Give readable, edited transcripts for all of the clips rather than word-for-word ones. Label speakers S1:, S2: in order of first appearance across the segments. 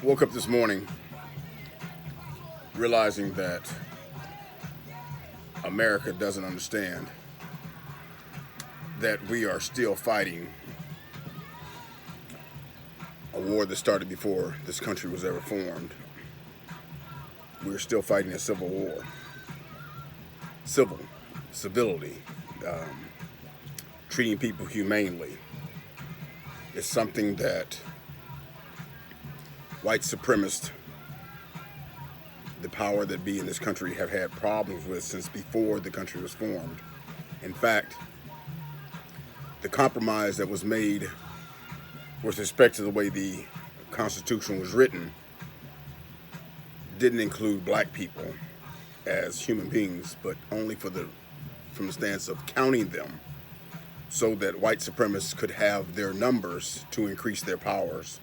S1: Woke up this morning realizing that America doesn't understand that we are still fighting a war that started before this country was ever formed. We're still fighting a civil war. Civility, um, treating people humanely is something that white supremacists, the power that be in this country, have had problems with since before the country was formed. In fact, the compromise that was made with respect to the way the Constitution was written didn't include black people as human beings, but only from the stance of counting them so that white supremacists could have their numbers to increase their powers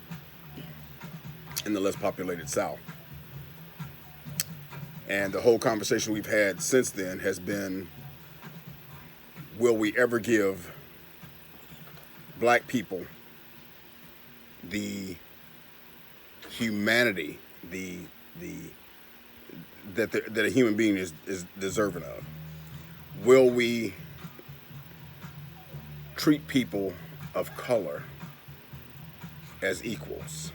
S1: in the less populated South. And the whole conversation we've had since then has been, will we ever give black people the humanity that a human being is deserving of? Will we treat people of color as equals?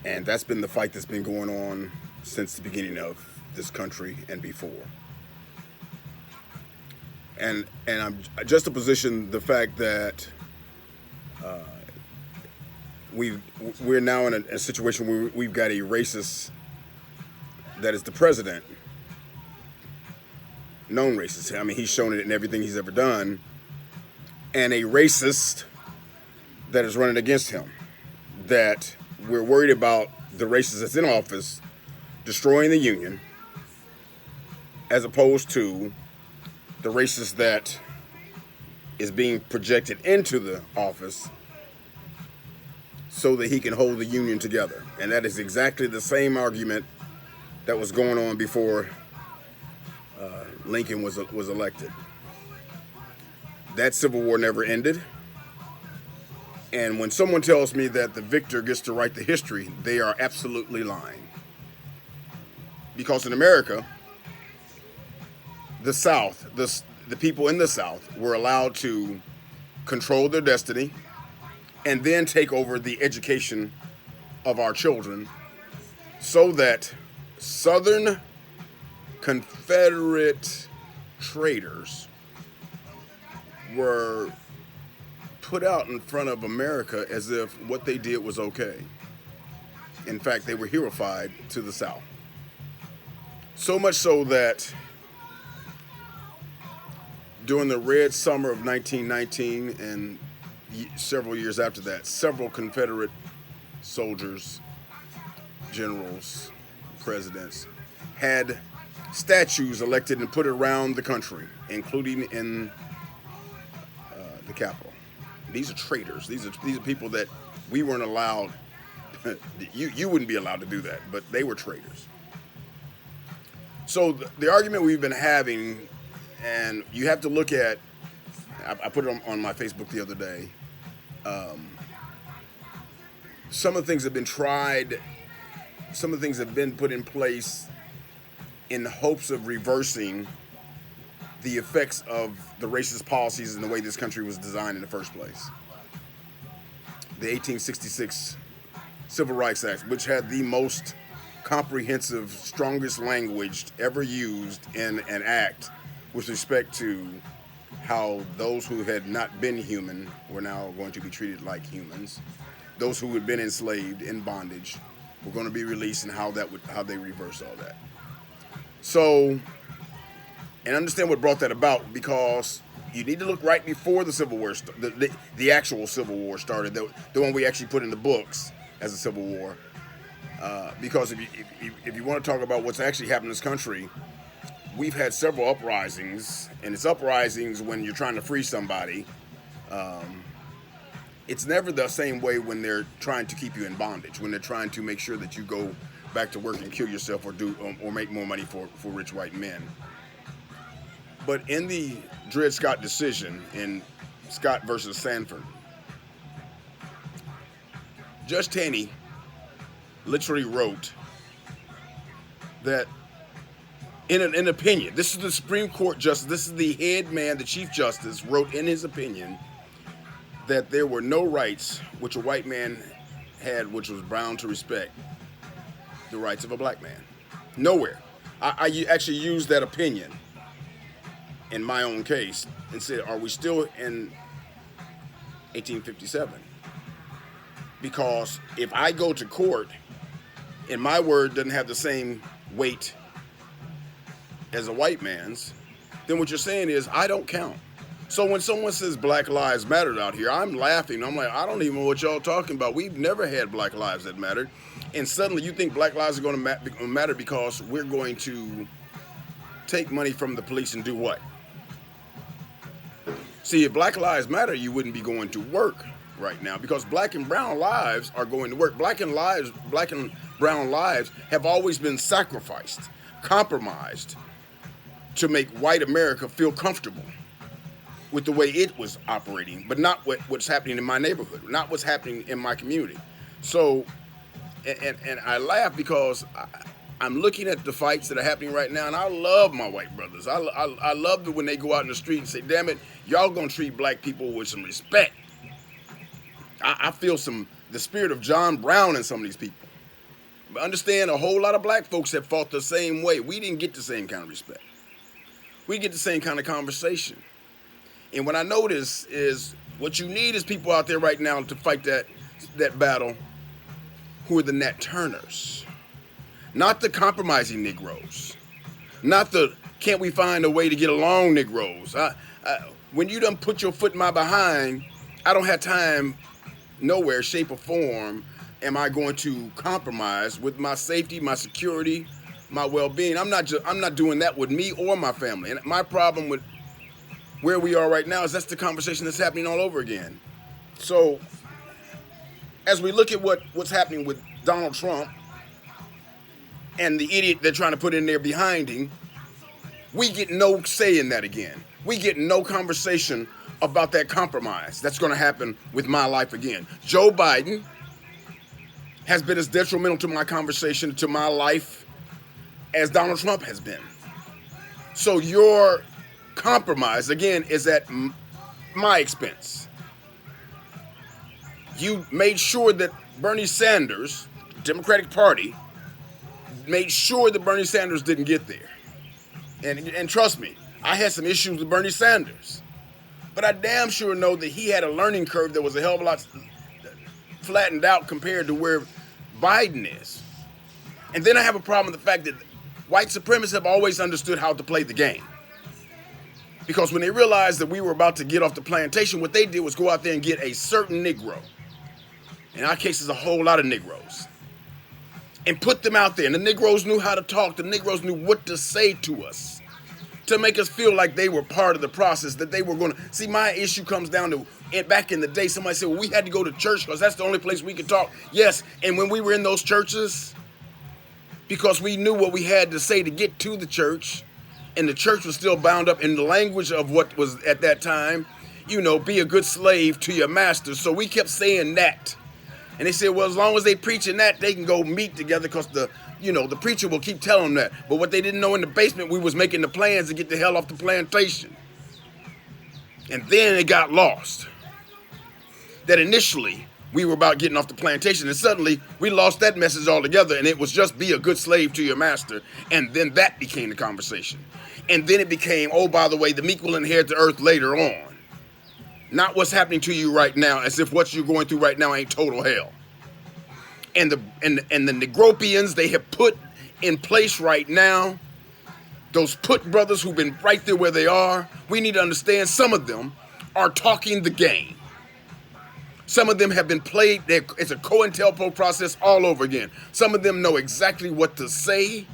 S1: And that's been the fight that's been going on since the beginning of this country and before. And I'm just to position the fact that we're now in a situation where we've got a racist that is the president, known racist. I mean, he's shown it in everything he's ever done, and a racist that is running against him. That we're worried about the racist that's in office destroying the union, as opposed to the racist that is being projected into the office so that he can hold the union together. And that is exactly the same argument that was going on before Lincoln was elected. That Civil War never ended. And when someone tells me that the victor gets to write the history, they are absolutely lying. Because in America, the South, the people in the South were allowed to control their destiny and then take over the education of our children so that Southern Confederate traitors were put out in front of America as if what they did was okay. In fact, they were heroified to the South. So much so that during the Red Summer of 1919 and several years after that, several Confederate soldiers, generals, presidents had statues elected and put around the country, including in the Capitol. These are traitors. These are people that we weren't allowed. You wouldn't be allowed to do that, but they were traitors. So the argument we've been having, and you have to look at, I put it on my Facebook the other day. Some of the things have been tried. Some of the things have been put in place in the hopes of reversing the effects of the racist policies and the way this country was designed in the first place. The 1866 Civil Rights Act, which had the most comprehensive, strongest language ever used in an act with respect to how those who had not been human were now going to be treated like humans. Those who had been enslaved in bondage were going to be released, and how they reverse all that. So, and understand what brought that about, because you need to look right before the Civil War, the actual Civil War started, the one we actually put in the books as a Civil War. Because if you want to talk about what's actually happened in this country, we've had several uprisings, and it's uprisings when you're trying to free somebody. It's never the same way when they're trying to keep you in bondage, when they're trying to make sure that you go back to work and kill yourself or make more money for rich white men. But in the Dred Scott decision in Scott versus Sanford, Judge Taney literally wrote that in an opinion, this is the Supreme Court justice, this is the head man, the Chief Justice, wrote in his opinion that there were no rights which a white man had which was bound to respect the rights of a black man. Nowhere. I actually used that opinion in my own case and said, are we still in 1857? Because if I go to court and my word doesn't have the same weight as a white man's, then what you're saying is I don't count. So when someone says Black Lives Matter out here, I'm laughing. I'm like, I don't even know what y'all talking about. We've never had black lives that mattered. And suddenly you think black lives are going to matter because we're going to take money from the police and do what? See, if Black Lives Matter, you wouldn't be going to work right now because black and brown lives are going to work. Black and brown lives have always been sacrificed, compromised to make white America feel comfortable with the way it was operating, but not what's happening in my neighborhood, not what's happening in my community. So, and I laugh because I'm looking at the fights that are happening right now, and I love my white brothers. I love it when they go out in the street and say, damn it, y'all gonna treat black people with some respect. I feel the spirit of John Brown in some of these people. But understand, a whole lot of black folks have fought the same way. We didn't get the same kind of respect. We get the same kind of conversation. And what I notice is what you need is people out there right now to fight that battle who are the Nat Turners. Not the compromising Negroes. Not the can't we find a way to get along Negroes. When you done put your foot in my behind, I don't have time, nowhere, shape or form, am I going to compromise with my safety, my security, my well-being. I'm not doing that with me or my family. And my problem with where we are right now is that's the conversation that's happening all over again. So as we look at what's happening with Donald Trump and the idiot they're trying to put in there behind him, we get no say in that again. We get no conversation about that compromise that's going to happen with my life again. Joe Biden has been as detrimental to my conversation, to my life, as Donald Trump has been. So your compromise, again, is at my expense. You made sure that Bernie Sanders, Democratic Party, made sure that Bernie Sanders didn't get there. And trust me, I had some issues with Bernie Sanders. But I damn sure know that he had a learning curve that was a hell of a lot flattened out compared to where Biden is. And then I have a problem with the fact that white supremacists have always understood how to play the game. Because when they realized that we were about to get off the plantation, what they did was go out there and get a certain Negro. In our case, it's a whole lot of Negroes. And put them out there. And the Negroes knew how to talk. The Negroes knew what to say to us to make us feel like they were part of the process, that they were going to... See, my issue comes down to, back in the day, somebody said, well, we had to go to church because that's the only place we could talk. Yes, and when we were in those churches, because we knew what we had to say to get to the church, and the church was still bound up in the language of what was at that time, be a good slave to your master. So we kept saying that. And they said, well, as long as they preaching that, they can go meet together because the preacher will keep telling them that. But what they didn't know in the basement, we was making the plans to get the hell off the plantation. And then it got lost. That initially, we were about getting off the plantation, and suddenly we lost that message altogether, and it was just be a good slave to your master. And then that became the conversation. And then it became, oh, by the way, the meek will inherit the earth later on. Not what's happening to you right now, as if what you're going through right now ain't total hell. And the Negropians they have put in place right now, those put brothers who've been right there where they are, we need to understand some of them are talking the game. Some of them have been played, it's a COINTELPRO process all over again. Some of them know exactly what to say,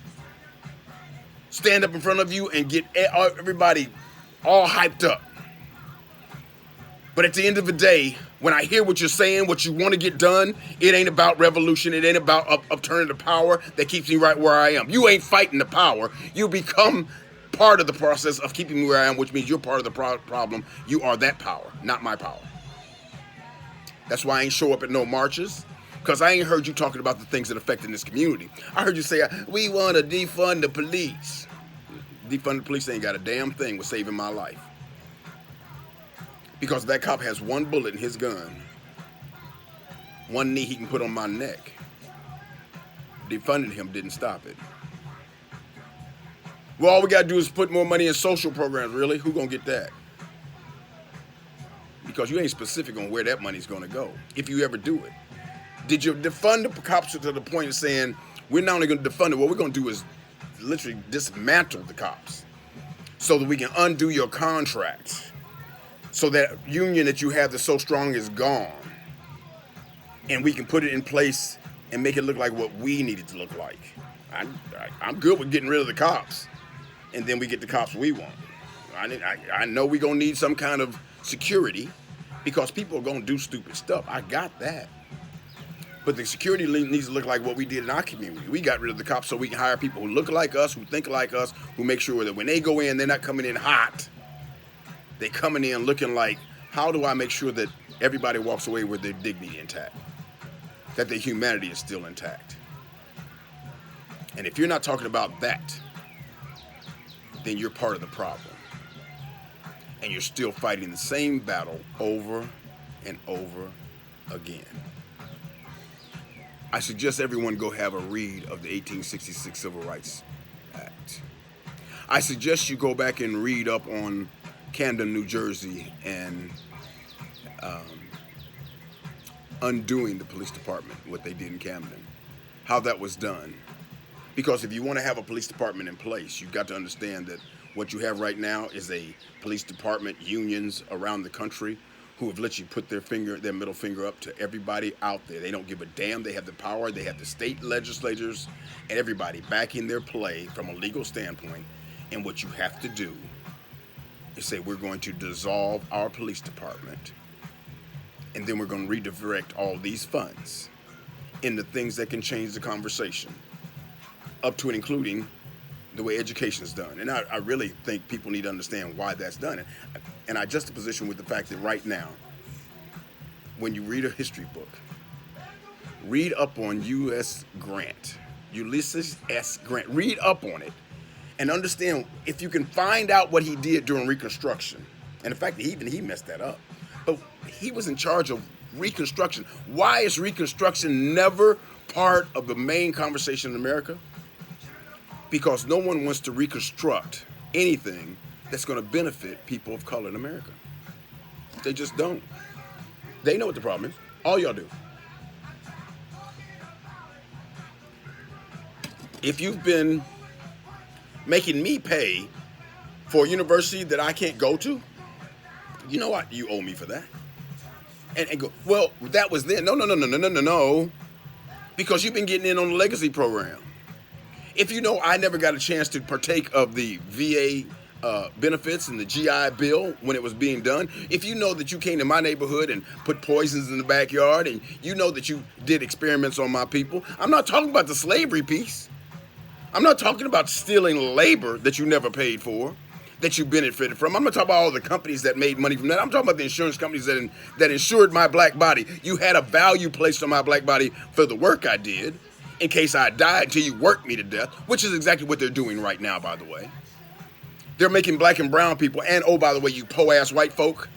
S1: stand up in front of you and get everybody all hyped up. But at the end of the day, when I hear what you're saying, what you want to get done, it ain't about revolution. It ain't about upturning the power that keeps me right where I am. You ain't fighting the power. You become part of the process of keeping me where I am, which means you're part of the problem. You are that power, not my power. That's why I ain't show up at no marches. Because I ain't heard you talking about the things that affecting this community. I heard you say, we want to defund the police. Defund the police ain't got a damn thing with saving my life. Because that cop has one bullet in his gun, one knee he can put on my neck. Defunding him didn't stop it. Well, all we got to do is put more money in social programs. Really? Who gonna get that? Because you ain't specific on where that money's gonna go, if you ever do it. Did you defund the cops to the point of saying, we're not only gonna defund it, what we're gonna do is literally dismantle the cops so that we can undo your contracts, so that union that you have that's so strong is gone, and we can put it in place and make it look like what we need it to look like. I'm good with getting rid of the cops, and then we get the cops we want. I know we're going to need some kind of security because people are going to do stupid stuff. I got that. But the security needs to look like what we did in our community. We got rid of the cops so we can hire people who look like us, who think like us, who make sure that when they go in, they're not coming in hot. They're coming in looking like, how do I make sure that everybody walks away with their dignity intact? That their humanity is still intact. And if you're not talking about that, then you're part of the problem. And you're still fighting the same battle over and over again. I suggest everyone go have a read of the 1866 Civil Rights Act. I suggest you go back and read up on Camden, New Jersey, and undoing the police department, what they did in Camden, how that was done. Because if you want to have a police department in place, you've got to understand that what you have right now is a police department, unions around the country who have literally put their middle finger up to everybody out there. They don't give a damn. They have the power. They have the state legislators and everybody backing their play from a legal standpoint. And what you have to do is say, we're going to dissolve our police department, and then we're going to redirect all these funds into things that can change the conversation, up to and including the way education is done. And I really think people need to understand why that's done. And I juxtaposition with the fact that right now, when you read a history book, read up on U.S. Grant, Ulysses S. Grant, read up on it, and understand if you can find out what he did during Reconstruction. And in fact, he messed that up. But he was in charge of Reconstruction. Why is Reconstruction never part of the main conversation in America? Because no one wants to reconstruct anything that's going to benefit people of color in America. They just don't. They know what the problem is. All y'all do. If you've been making me pay for a university that I can't go to, you know what? You owe me for that. And go, well, that was then. No. Because you've been getting in on the legacy program. If you know I never got a chance to partake of the VA benefits and the GI Bill when it was being done, if you know that you came to my neighborhood and put poisons in the backyard, and you know that you did experiments on my people, I'm not talking about the slavery piece. I'm not talking about stealing labor that you never paid for, that you benefited from. I'm not talking about all the companies that made money from that. I'm talking about the insurance companies that insured my black body. You had a value placed on my black body for the work I did, in case I died until you worked me to death, which is exactly what they're doing right now, by the way. They're making black and brown people, and oh, by the way, you po-ass white folk,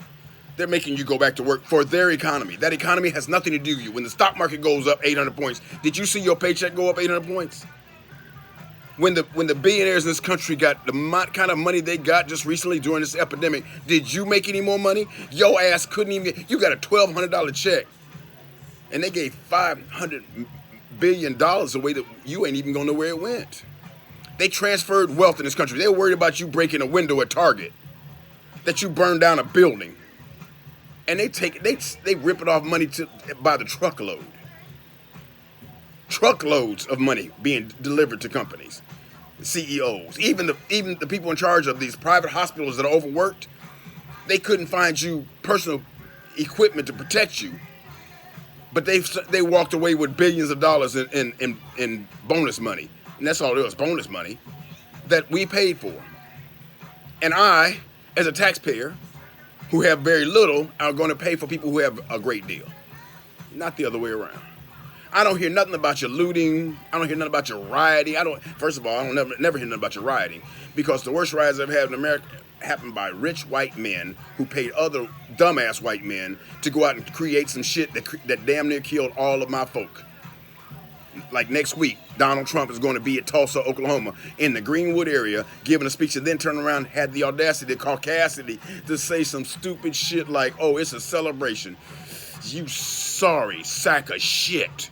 S1: they're making you go back to work for their economy. That economy has nothing to do with you. When the stock market goes up 800 points, did you see your paycheck go up 800 points? When the billionaires in this country got the kind of money they got just recently during this epidemic, did you make any more money? Your ass couldn't even get, you got a $1,200 check, and they gave $500 billion away that you ain't even gonna know where it went. They transferred wealth in this country. They were worried about you breaking a window at Target, that you burned down a building, and they rip it off money by the truckload. Truckloads of money being delivered to companies, CEOs, even the people in charge of these private hospitals that are overworked. They couldn't find you personal equipment to protect you, but they walked away with billions of dollars in bonus money. And that's all it was, bonus money that we paid for. And I, as a taxpayer who have very little, are going to pay for people who have a great deal. Not the other way around. I don't hear nothing about your looting. I don't hear nothing about your rioting. First of all, I don't never hear nothing about your rioting, because the worst riots I've had in America happened by rich white men who paid other dumbass white men to go out and create some shit that damn near killed all of my folk. Like next week, Donald Trump is going to be at Tulsa, Oklahoma, in the Greenwood area, giving a speech, and then turn around, had the audacity, caucasity, to say some stupid shit like, oh, it's a celebration. You sorry sack of shit.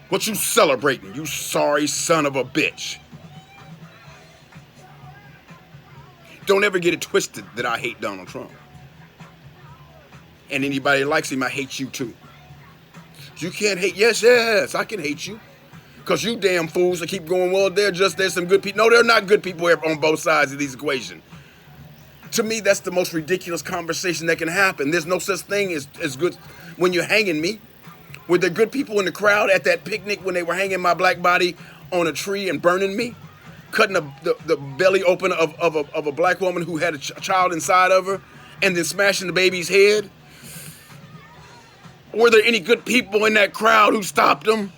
S1: What you celebrating, you sorry son of a bitch? Don't ever get it twisted that I hate Donald Trump. And anybody that likes him, I hate you too. You can't hate, yes, I can hate you. Because you damn fools that keep going, well, there's some good people. No, they're not good people on both sides of these equations. To me, that's the most ridiculous conversation that can happen. There's no such thing as good when you're hanging me. Were there good people in the crowd at that picnic when they were hanging my black body on a tree and burning me? Cutting the belly open of a black woman who had a child inside of her, and then smashing the baby's head? Were there any good people in that crowd who stopped them?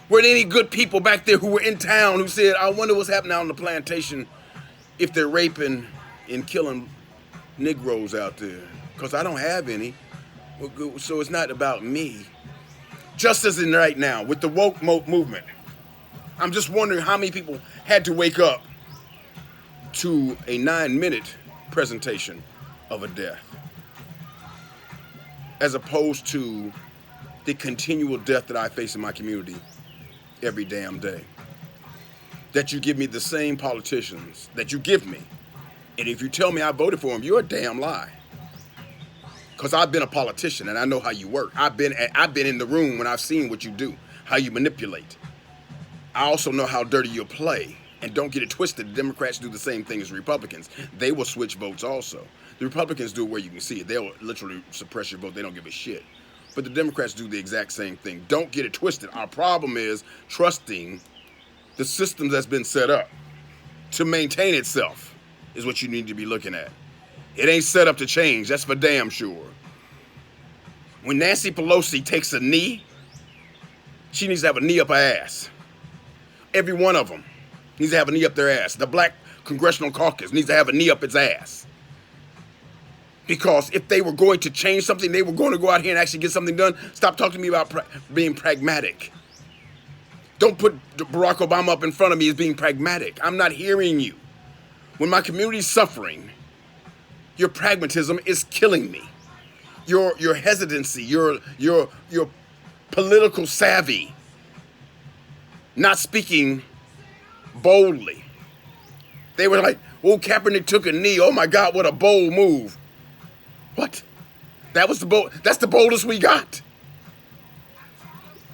S1: Were there any good people back there who were in town who said, I wonder what's happening out on the plantation if they're raping and killing Negroes out there? Because I don't have any. So it's not about me. Just as in right now, with the woke movement, I'm just wondering how many people had to wake up to a 9-minute presentation of a death, as opposed to the continual death that I face in my community every damn day. That you give me the same politicians that you give me. And if you tell me I voted for them, you're a damn lie. Because I've been a politician and I know how you work. I've been in the room when I've seen what you do, how you manipulate. I also know how dirty you play. And don't get it twisted, the Democrats do the same thing as Republicans. They will switch votes also. The Republicans do it where you can see it. They'll literally suppress your vote. They don't give a shit. But the Democrats do the exact same thing. Don't get it twisted. Our problem is trusting the system that's been set up to maintain itself is what you need to be looking at. It ain't set up to change. That's for damn sure. When Nancy Pelosi takes a knee, she needs to have a knee up her ass. Every one of them needs to have a knee up their ass. The Black Congressional Caucus needs to have a knee up its ass. Because if they were going to change something, they were going to go out here and actually get something done. Stop talking to me about being pragmatic. Don't put Barack Obama up in front of me as being pragmatic. I'm not hearing you. When my community's suffering, your pragmatism is killing me. Your hesitancy, your political savvy, not speaking boldly. They were like, oh, Kaepernick took a knee. Oh my God, what a bold move. What? That's the boldest we got.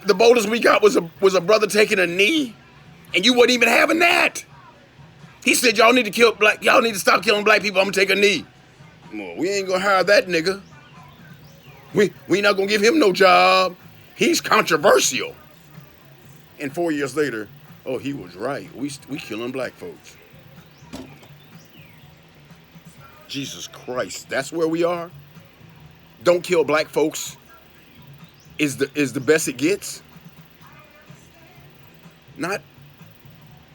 S1: The boldest we got was a brother taking a knee, and you wasn't even having that. He said, y'all need to stop killing black people. I'm gonna take a knee. Well, we ain't gonna hire that nigga. We not gonna give him no job. He's controversial. And 4 years later, oh, he was right. We killing black folks. Jesus Christ, that's where we are. Don't kill black folks is the best it gets. Not.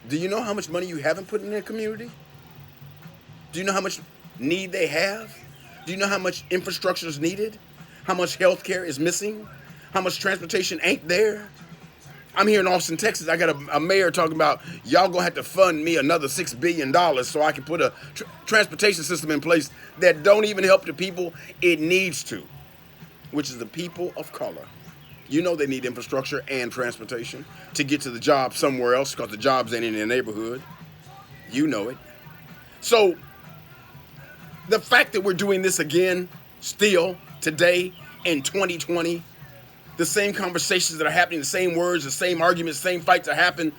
S1: Do you know how much money you haven't put in their community? Do you know how much need they have? Do you know how much infrastructure is needed? How much health care is missing? How much transportation ain't there? I'm here in Austin, Texas. I got a mayor talking about, y'all gonna have to fund me another $6 billion so I can put a transportation system in place that don't even help the people it needs to, which is the people of color. You know they need infrastructure and transportation to get to the job somewhere else because the jobs ain't in their neighborhood. You know it. So the fact that we're doing this again, still, today, in 2020, the same conversations that are happening, the same words, the same arguments, the same fights that happened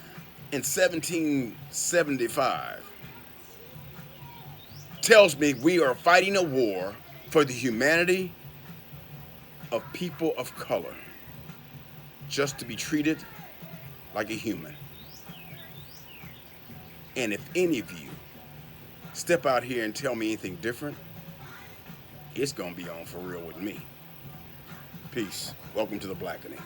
S1: in 1775 tells me we are fighting a war for the humanity of people of color, just to be treated like a human. And if any of you step out here and tell me anything different, it's gonna be on for real with me. Peace. Welcome to the blackening.